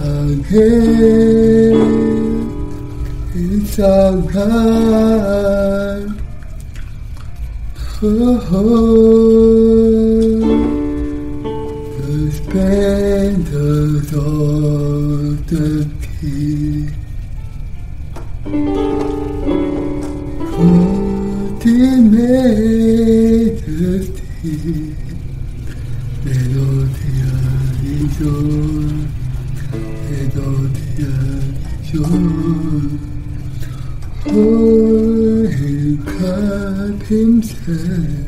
hage isagan the splendors of the King. Majesty, Melodia Vision, Melodia Vision. Oh, He clad Himself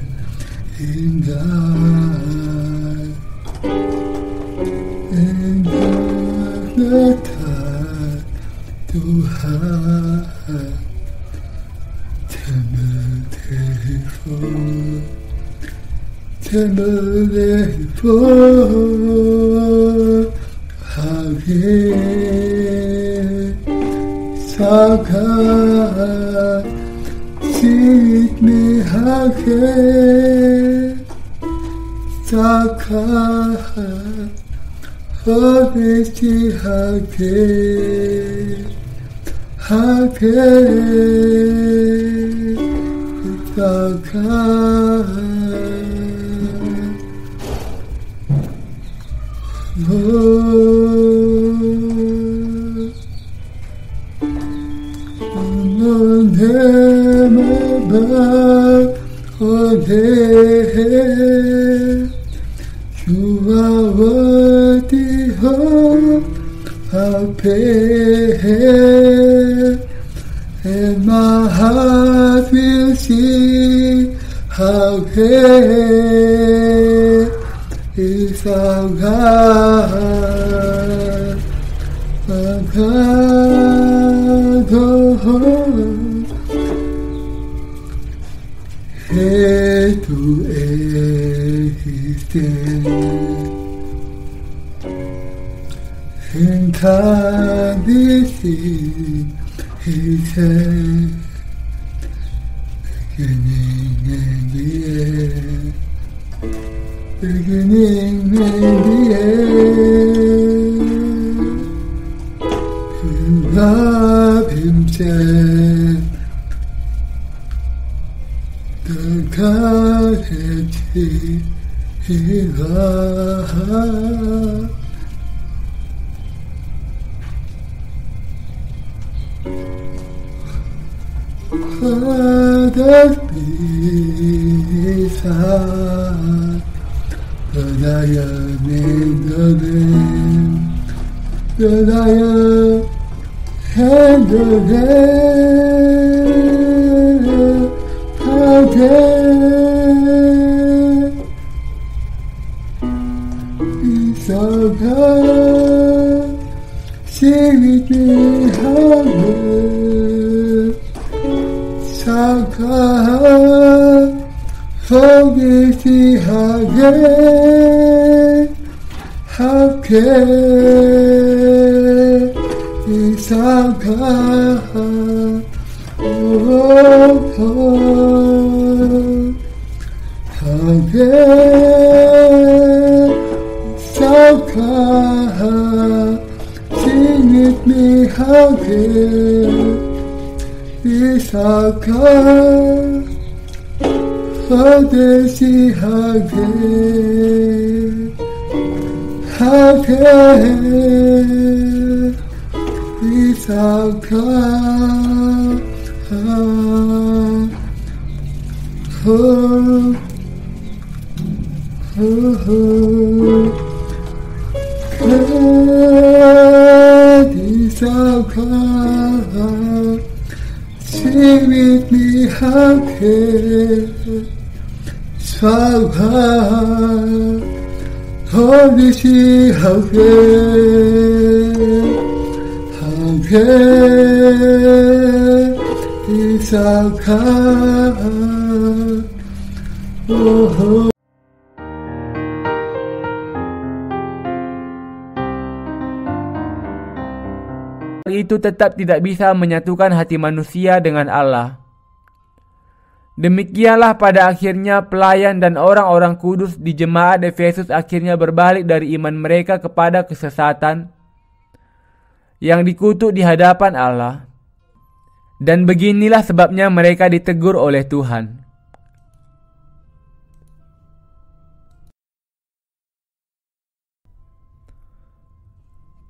in God, and the time to hide. Temple hage saka sit me hage saka hobisti hage saka. You are worthy of our praise, and my heart will sing how great is our God, our God, head to extend, in time this is His hand, beginning and the end. Beginning and the end, He loved Himself, the Godhead He loved. Father, beside the lion in the lamb, the lion and the lamb, how great is our God. Sing with me, how great is our God. Forgive me, how great is our God. Oh, how great is our God. Sing with me, how great is our God. Oh, they see how great is our God. Great is our God. Sing with me, how great is our God. Holy, see how great is our God. Oh. Itu tetap tidak bisa menyatukan hati manusia dengan Allah. Demikianlah pada akhirnya pelayan dan orang-orang kudus di jemaat Efesus akhirnya berbalik dari iman mereka kepada kesesatan yang dikutuk di hadapan Allah. Dan beginilah sebabnya mereka ditegur oleh Tuhan.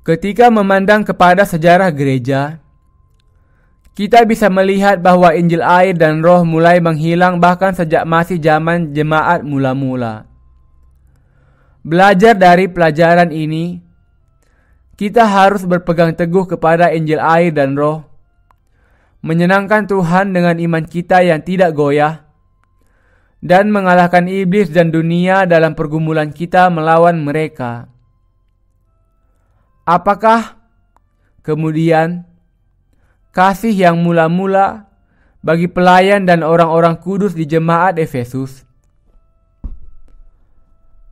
Ketika memandang kepada sejarah gereja, kita bisa melihat bahwa Injil air dan roh mulai menghilang bahkan sejak masih zaman jemaat mula-mula. Belajar dari pelajaran ini, kita harus berpegang teguh kepada Injil air dan roh, menyenangkan Tuhan dengan iman kita yang tidak goyah, dan mengalahkan iblis dan dunia dalam pergumulan kita melawan mereka. Apakah kemudian kasih yang mula-mula bagi pelayan dan orang-orang kudus di jemaat Efesus?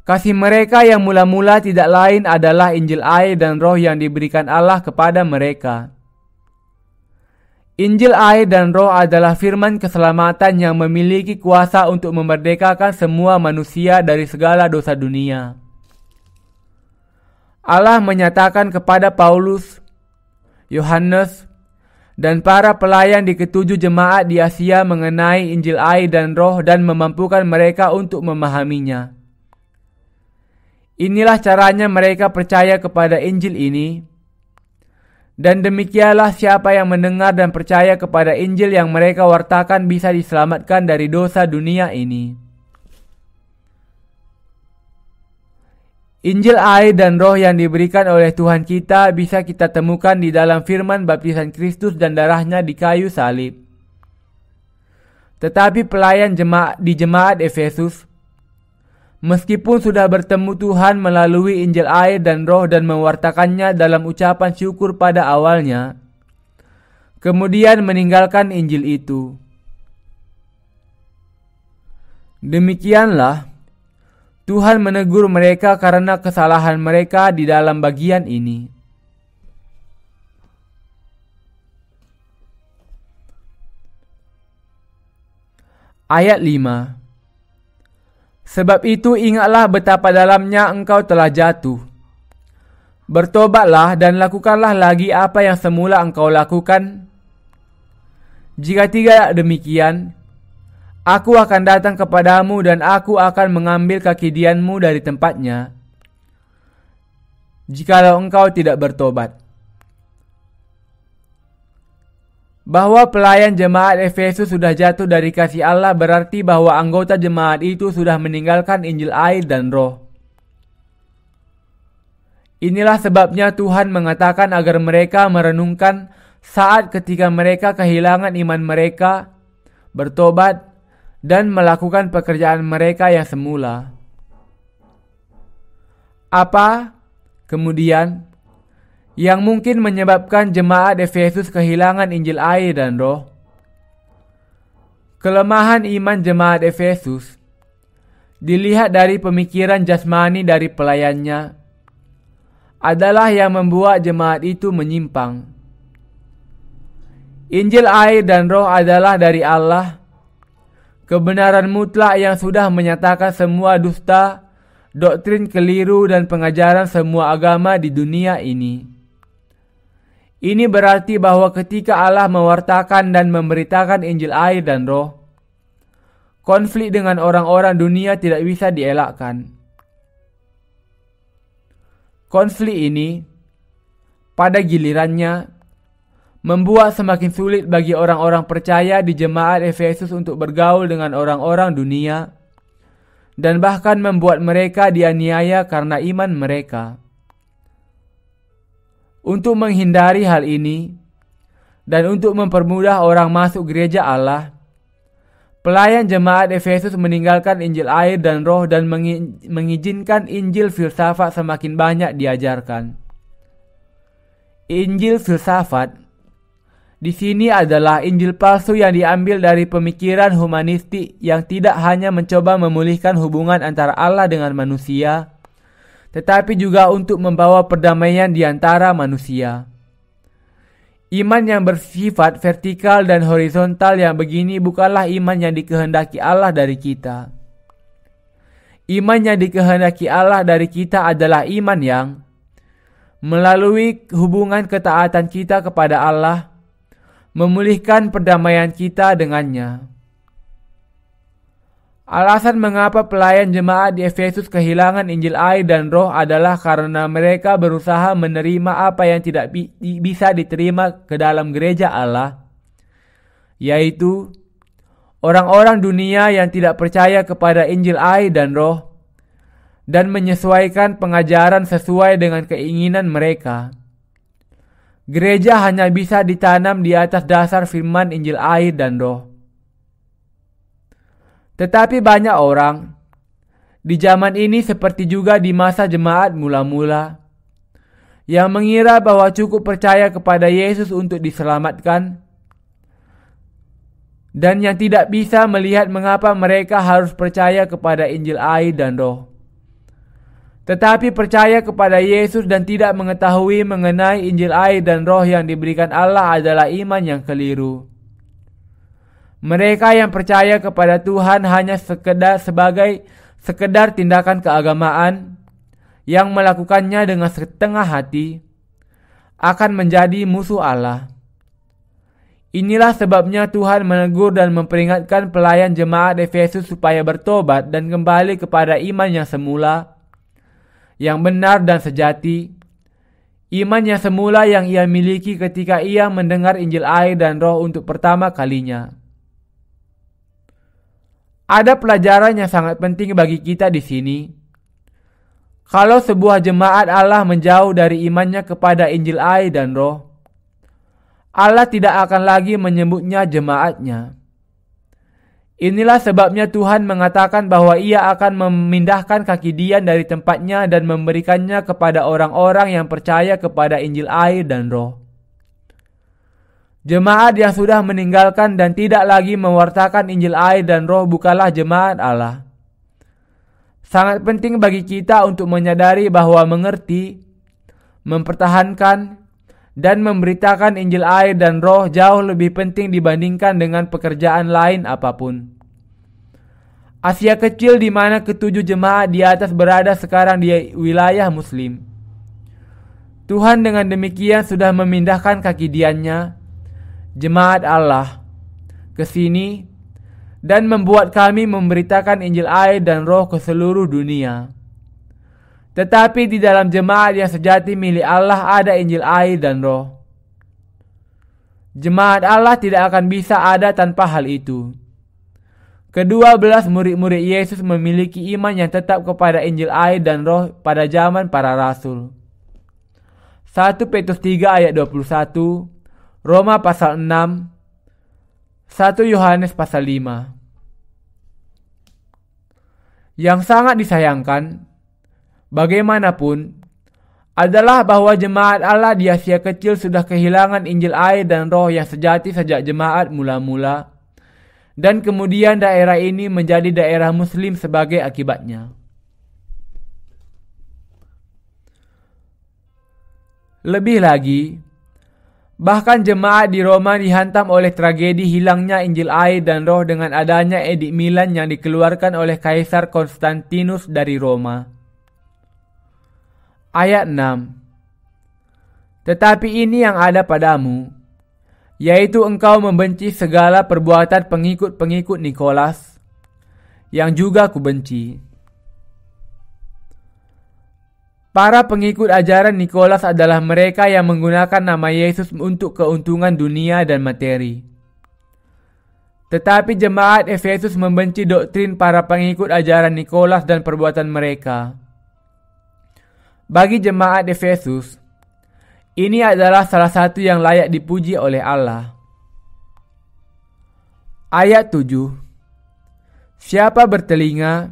Kasih mereka yang mula-mula tidak lain adalah Injil air dan roh yang diberikan Allah kepada mereka. Injil air dan roh adalah firman keselamatan yang memiliki kuasa untuk memerdekakan semua manusia dari segala dosa dunia. Allah menyatakan kepada Paulus, Yohanes, dan para pelayan di ketujuh jemaat di Asia mengenai Injil air dan roh dan memampukan mereka untuk memahaminya. Inilah caranya mereka percaya kepada Injil ini. Dan demikianlah siapa yang mendengar dan percaya kepada Injil yang mereka wartakan bisa diselamatkan dari dosa dunia ini. Injil air dan roh yang diberikan oleh Tuhan kita bisa kita temukan di dalam firman baptisan Kristus dan darahnya di kayu salib. Tetapi pelayan di jemaat Efesus, meskipun sudah bertemu Tuhan melalui Injil air dan roh dan mewartakannya dalam ucapan syukur pada awalnya, kemudian meninggalkan Injil itu. Demikianlah, Tuhan menegur mereka karena kesalahan mereka di dalam bagian ini. Ayat 5. Sebab itu ingatlah betapa dalamnya engkau telah jatuh. Bertobatlah dan lakukanlah lagi apa yang semula engkau lakukan. Jika tidak demikian, aku akan datang kepadamu dan aku akan mengambil kaki dianmu dari tempatnya, jikalau engkau tidak bertobat. Bahwa pelayan jemaat Efesus sudah jatuh dari kasih Allah berarti bahwa anggota jemaat itu sudah meninggalkan Injil air dan roh. Inilah sebabnya Tuhan mengatakan agar mereka merenungkan saat ketika mereka kehilangan iman mereka, bertobat, dan melakukan pekerjaan mereka yang semula. Apa kemudian yang mungkin menyebabkan jemaat Efesus kehilangan Injil air dan roh? Kelemahan iman jemaat Efesus dilihat dari pemikiran jasmani dari pelayannya adalah yang membuat jemaat itu menyimpang. Injil air dan roh adalah dari Allah, kebenaran mutlak yang sudah menyatakan semua dusta, doktrin keliru dan pengajaran semua agama di dunia ini. Ini berarti bahwa ketika Allah mewartakan dan memberitakan Injil air dan roh, konflik dengan orang-orang dunia tidak bisa dielakkan. Konflik ini, pada gilirannya, membuat semakin sulit bagi orang-orang percaya di jemaat Efesus untuk bergaul dengan orang-orang dunia, dan bahkan membuat mereka dianiaya karena iman mereka. Untuk menghindari hal ini, dan untuk mempermudah orang masuk gereja Allah, pelayan jemaat Efesus meninggalkan Injil air dan roh dan mengizinkan Injil filsafat semakin banyak diajarkan. Injil filsafat di sini adalah Injil palsu yang diambil dari pemikiran humanistik yang tidak hanya mencoba memulihkan hubungan antara Allah dengan manusia, tetapi juga untuk membawa perdamaian di antara manusia. Iman yang bersifat vertikal dan horizontal yang begini bukanlah iman yang dikehendaki Allah dari kita. Iman yang dikehendaki Allah dari kita adalah iman yang melalui hubungan ketaatan kita kepada Allah, memulihkan perdamaian kita dengannya. Alasan mengapa pelayan jemaat di Efesus kehilangan Injil air dan roh adalah karena mereka berusaha menerima apa yang tidak bisa diterima ke dalam gereja Allah, yaitu orang-orang dunia yang tidak percaya kepada Injil air dan roh dan menyesuaikan pengajaran sesuai dengan keinginan mereka. Gereja hanya bisa ditanam di atas dasar firman Injil air dan roh. Tetapi banyak orang di zaman ini seperti juga di masa jemaat mula-mula yang mengira bahwa cukup percaya kepada Yesus untuk diselamatkan dan yang tidak bisa melihat mengapa mereka harus percaya kepada Injil air dan roh. Tetapi percaya kepada Yesus dan tidak mengetahui mengenai Injil air dan roh yang diberikan Allah adalah iman yang keliru. Mereka yang percaya kepada Tuhan hanya sekedar tindakan keagamaan yang melakukannya dengan setengah hati akan menjadi musuh Allah. Inilah sebabnya Tuhan menegur dan memperingatkan pelayan jemaat Efesus supaya bertobat dan kembali kepada iman yang semula, yang benar dan sejati, iman yang semula yang ia miliki ketika ia mendengar Injil air dan roh untuk pertama kalinya. Ada pelajaran yang sangat penting bagi kita di sini. Kalau sebuah jemaat Allah menjauh dari imannya kepada Injil air dan roh, Allah tidak akan lagi menyebutnya jemaatnya. Inilah sebabnya Tuhan mengatakan bahwa ia akan memindahkan kaki Dian dari tempatnya dan memberikannya kepada orang-orang yang percaya kepada Injil air dan roh. Jemaat yang sudah meninggalkan dan tidak lagi mewartakan Injil air dan roh bukanlah jemaat Allah. Sangat penting bagi kita untuk menyadari bahwa mengerti, mempertahankan, dan memberitakan Injil air dan roh jauh lebih penting dibandingkan dengan pekerjaan lain apapun. Asia Kecil di mana ketujuh jemaat di atas berada sekarang di wilayah Muslim. Tuhan dengan demikian sudah memindahkan kaki Diannya, jemaat Allah, ke sini dan membuat kami memberitakan Injil air dan roh ke seluruh dunia. Tetapi di dalam jemaat yang sejati milik Allah ada Injil air dan roh. Jemaat Allah tidak akan bisa ada tanpa hal itu. Ke-12 murid-murid Yesus memiliki iman yang tetap kepada Injil air dan roh pada zaman para rasul. 1 Petrus 3 ayat 21, Roma pasal 6, 1 Yohanes pasal 5. Yang sangat disayangkan, bagaimanapun, adalah bahwa jemaat Allah di Asia Kecil sudah kehilangan Injil air dan roh yang sejati sejak jemaat mula-mula, dan kemudian daerah ini menjadi daerah Muslim sebagai akibatnya. Lebih lagi, bahkan jemaat di Roma dihantam oleh tragedi hilangnya Injil air dan roh dengan adanya Edik Milan yang dikeluarkan oleh Kaisar Konstantinus dari Roma. Ayat 6. Tetapi ini yang ada padamu, yaitu engkau membenci segala perbuatan pengikut-pengikut Nikolas, yang juga kubenci. Para pengikut ajaran Nikolas adalah mereka yang menggunakan nama Yesus untuk keuntungan dunia dan materi. Tetapi jemaat Efesus membenci doktrin para pengikut ajaran Nikolas dan perbuatan mereka. Bagi jemaat Efesus, ini adalah salah satu yang layak dipuji oleh Allah. Ayat 7. Siapa bertelinga,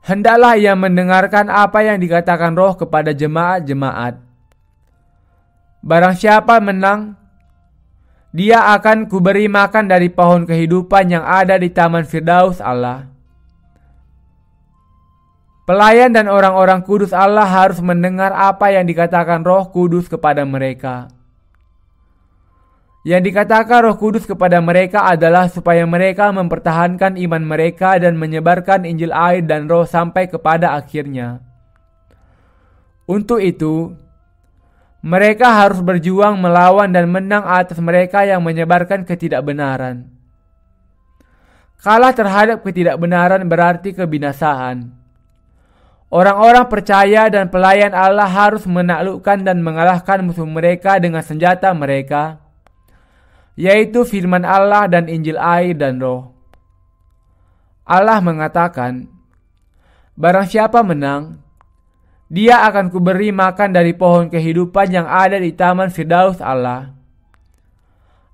hendaklah ia mendengarkan apa yang dikatakan Roh kepada jemaat-jemaat. Barang siapa menang, dia akan kuberi makan dari pohon kehidupan yang ada di Taman Firdaus Allah. Pelayan dan orang-orang kudus Allah harus mendengar apa yang dikatakan Roh Kudus kepada mereka. Yang dikatakan Roh Kudus kepada mereka adalah supaya mereka mempertahankan iman mereka dan menyebarkan Injil air dan Roh sampai kepada akhirnya. Untuk itu, mereka harus berjuang melawan dan menang atas mereka yang menyebarkan ketidakbenaran. Kalah terhadap ketidakbenaran berarti kebinasaan. Orang-orang percaya dan pelayan Allah harus menaklukkan dan mengalahkan musuh mereka dengan senjata mereka, yaitu firman Allah dan Injil air dan roh. Allah mengatakan, "Barang siapa menang, dia akan kuberi makan dari pohon kehidupan yang ada di taman Firdaus Allah.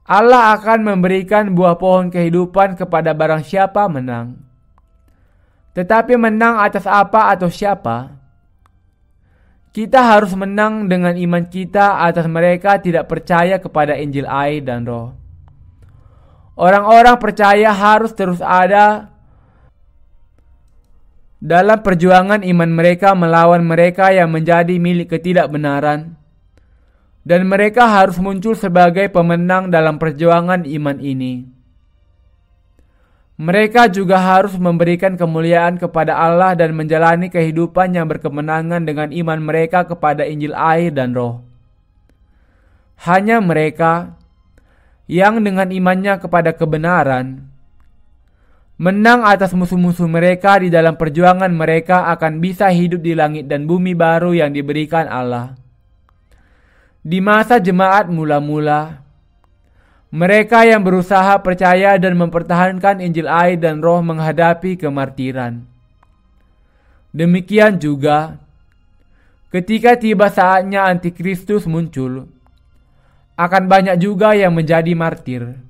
Allah akan memberikan buah pohon kehidupan kepada barang siapa menang." Tetapi menang atas apa atau siapa? Kita harus menang dengan iman kita atas mereka tidak percaya kepada Injil air dan roh. Orang-orang percaya harus terus ada dalam perjuangan iman mereka melawan mereka yang menjadi milik ketidakbenaran, dan mereka harus muncul sebagai pemenang dalam perjuangan iman ini. Mereka juga harus memberikan kemuliaan kepada Allah dan menjalani kehidupan yang berkemenangan dengan iman mereka kepada Injil air dan roh. Hanya mereka yang dengan imannya kepada kebenaran menang atas musuh-musuh mereka di dalam perjuangan mereka akan bisa hidup di langit dan bumi baru yang diberikan Allah. Di masa jemaat mula-mula, mereka yang berusaha percaya dan mempertahankan Injil air dan roh menghadapi kemartiran. Demikian juga, ketika tiba saatnya Antikristus muncul, akan banyak juga yang menjadi martir.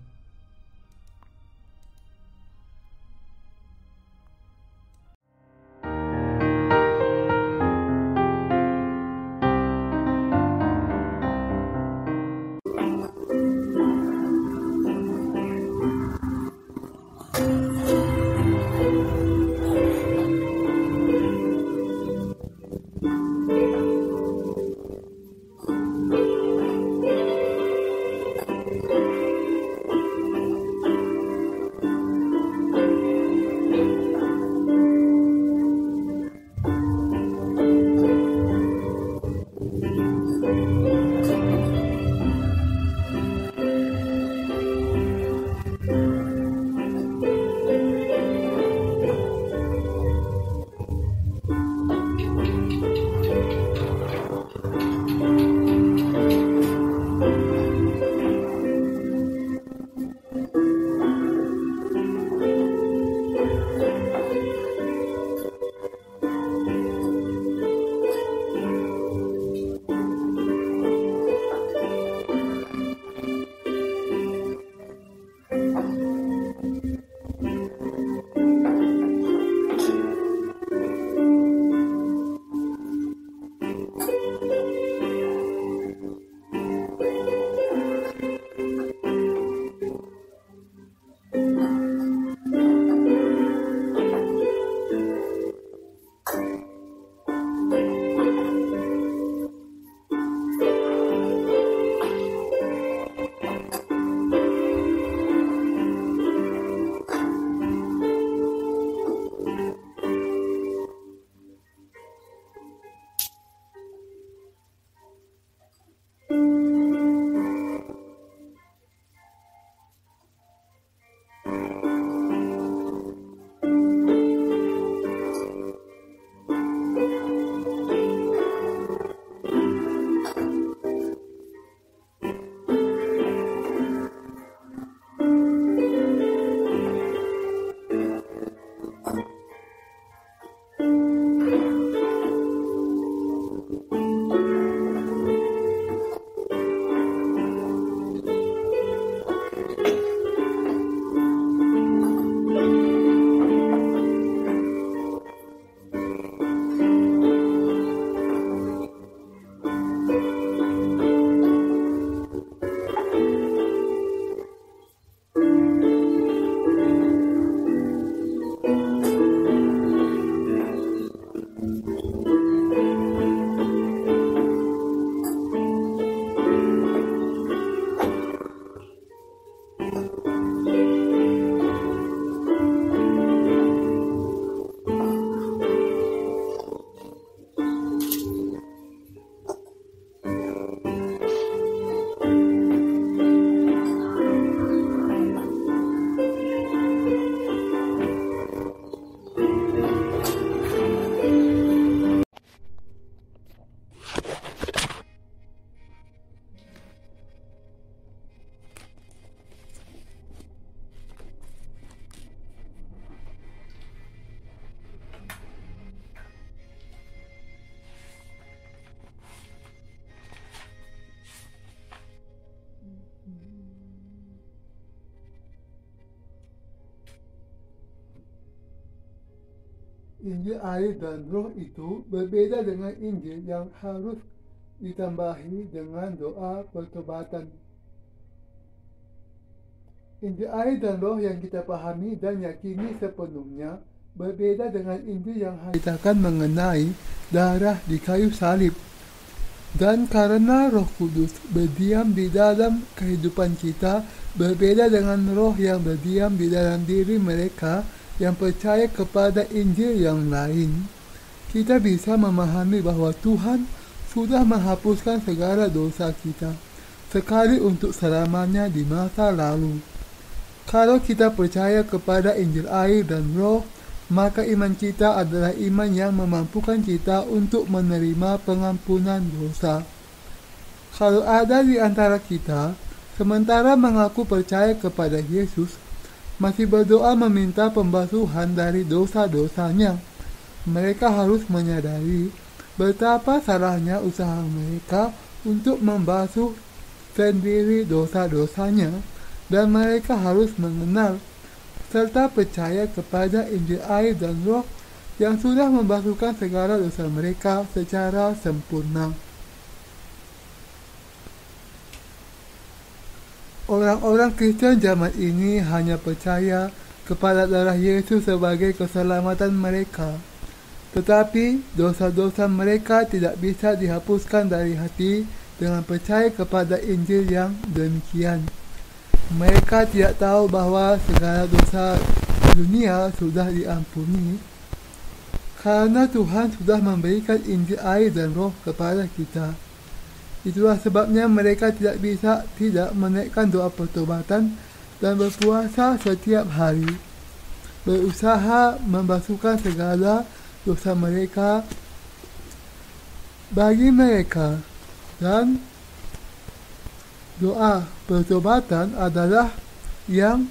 Injil air dan roh itu berbeda dengan Injil yang harus ditambahi dengan doa pertobatan. Injil air dan roh yang kita pahami dan yakini sepenuhnya berbeda dengan Injil yang ceritakan mengenai darah di kayu salib. Dan karena Roh Kudus berdiam di dalam kehidupan kita, berbeda dengan roh yang berdiam di dalam diri mereka yang percaya kepada Injil yang lain. Kita bisa memahami bahwa Tuhan sudah menghapuskan segala dosa kita, sekali untuk selamanya di masa lalu. Kalau kita percaya kepada Injil air dan roh, maka iman kita adalah iman yang memampukan kita untuk menerima pengampunan dosa. Kalau ada di antara kita, sementara mengaku percaya kepada Yesus, masih berdoa meminta pembasuhan dari dosa-dosanya, mereka harus menyadari betapa salahnya usaha mereka untuk membasuh sendiri dosa-dosanya, dan mereka harus mengenal serta percaya kepada Injil air dan roh yang sudah membasuhkan segala dosa mereka secara sempurna. Orang-orang Kristen zaman ini hanya percaya kepada darah Yesus sebagai keselamatan mereka, tetapi dosa-dosa mereka tidak bisa dihapuskan dari hati dengan percaya kepada Injil yang demikian. Mereka tidak tahu bahwa segala dosa dunia sudah diampuni karena Tuhan sudah memberikan Injil air dan roh kepada kita. Itulah sebabnya mereka tidak bisa tidak menaikkan doa pertobatan dan berpuasa setiap hari, berusaha membasuhkan segala dosa mereka bagi mereka. Dan doa pertobatan adalah yang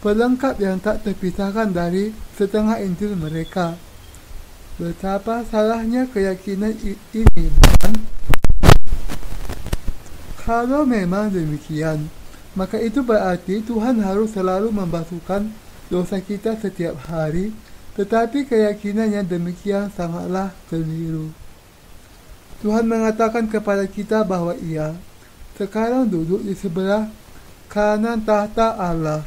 pelengkap yang tak terpisahkan dari setengah Injil mereka. Betapa salahnya keyakinan ini, bukan? Kalau memang demikian, maka itu berarti Tuhan harus selalu membasuhkan dosa kita setiap hari, tetapi keyakinan yang demikian sangatlah keliru. Tuhan mengatakan kepada kita bahwa Ia sekarang duduk di sebelah kanan tahta Allah.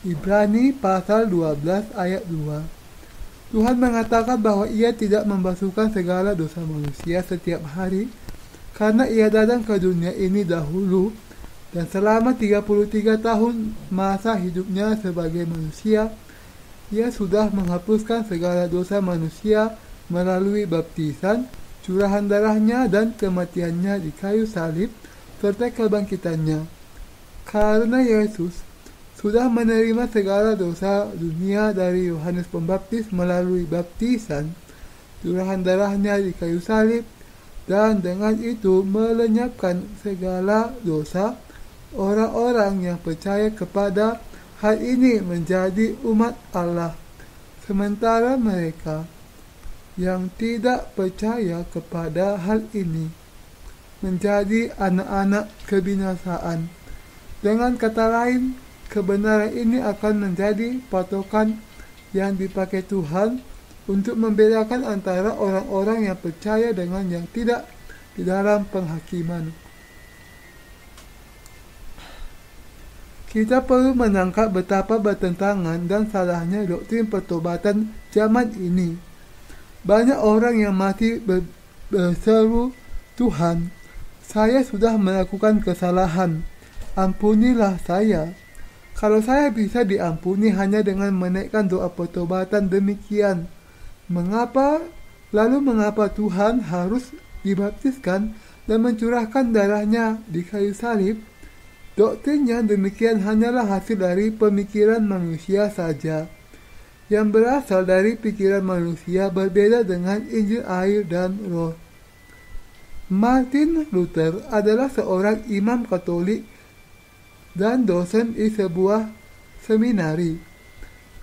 Ibrani pasal 12 ayat 2. Tuhan mengatakan bahwa Ia tidak membasuhkan segala dosa manusia setiap hari karena Ia datang ke dunia ini dahulu dan selama 33 tahun masa hidupnya sebagai manusia, Ia sudah menghapuskan segala dosa manusia melalui baptisan, curahan darahnya dan kematiannya di kayu salib serta kebangkitannya. Karena Yesus sudah menerima segala dosa dunia dari Yohanes Pembaptis melalui baptisan, curahan darahnya di kayu salib, dan dengan itu melenyapkan segala dosa, orang-orang yang percaya kepada hal ini menjadi umat Allah, sementara mereka yang tidak percaya kepada hal ini menjadi anak-anak kebinasaan. Dengan kata lain, kebenaran ini akan menjadi patokan yang dipakai Tuhan untuk membedakan antara orang-orang yang percaya dengan yang tidak di dalam penghakiman. Kita perlu menangkap betapa bertentangan dan salahnya doktrin pertobatan zaman ini. Banyak orang yang masih berseru, "Tuhan, saya sudah melakukan kesalahan, ampunilah saya." Kalau saya bisa diampuni hanya dengan menaikkan doa pertobatan demikian, mengapa Tuhan harus dibaptiskan dan mencurahkan darahnya di kayu salib? Doktrin yang demikian hanyalah hasil dari pemikiran manusia saja, yang berasal dari pikiran manusia berbeda dengan Injil air dan roh. Martin Luther adalah seorang imam Katolik dan dosen di sebuah seminari.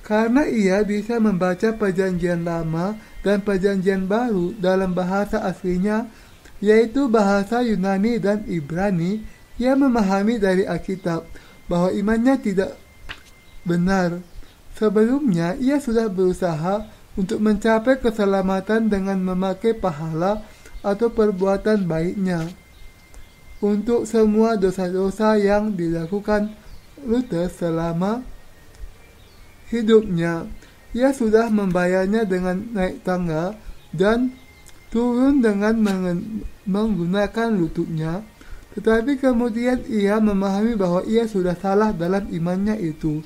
Karena ia bisa membaca Perjanjian Lama dan Perjanjian Baru dalam bahasa aslinya, yaitu bahasa Yunani dan Ibrani, ia memahami dari Alkitab bahwa imannya tidak benar. Sebelumnya, ia sudah berusaha untuk mencapai keselamatan dengan memakai pahala atau perbuatan baiknya. Untuk semua dosa-dosa yang dilakukan Luther selama hidupnya, ia sudah membayarnya dengan naik tangga dan turun dengan menggunakan lututnya, tetapi kemudian ia memahami bahwa ia sudah salah dalam imannya itu.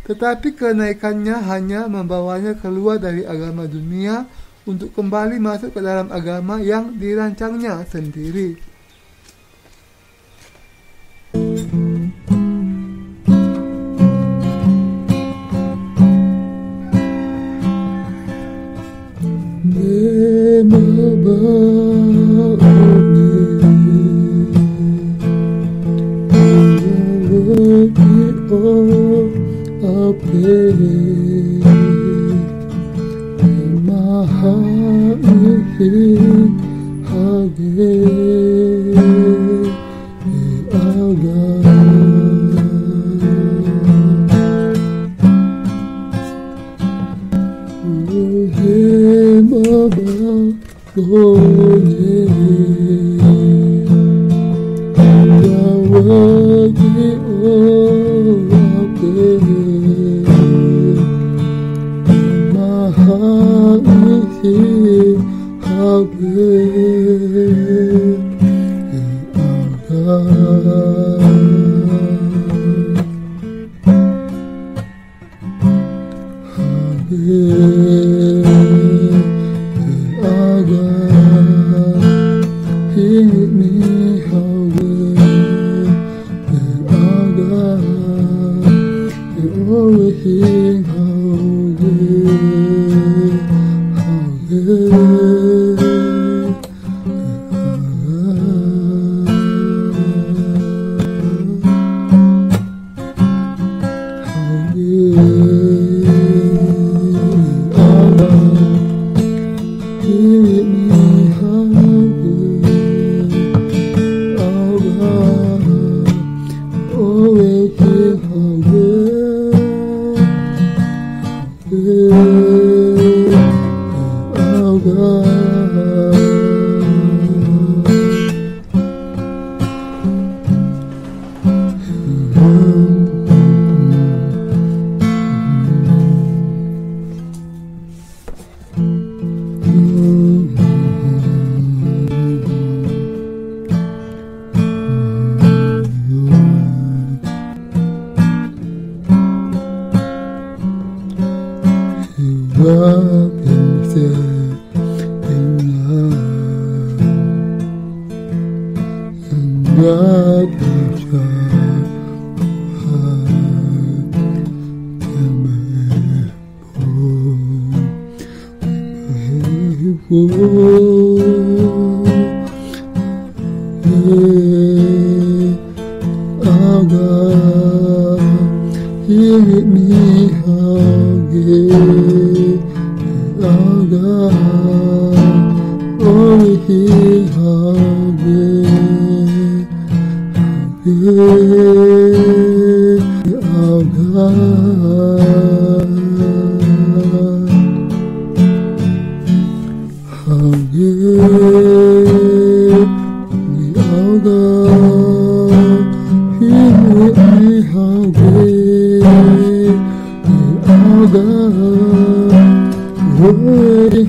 Tetapi kenaikannya hanya membawanya keluar dari agama dunia untuk kembali masuk ke dalam agama yang dirancangnya sendiri.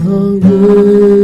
How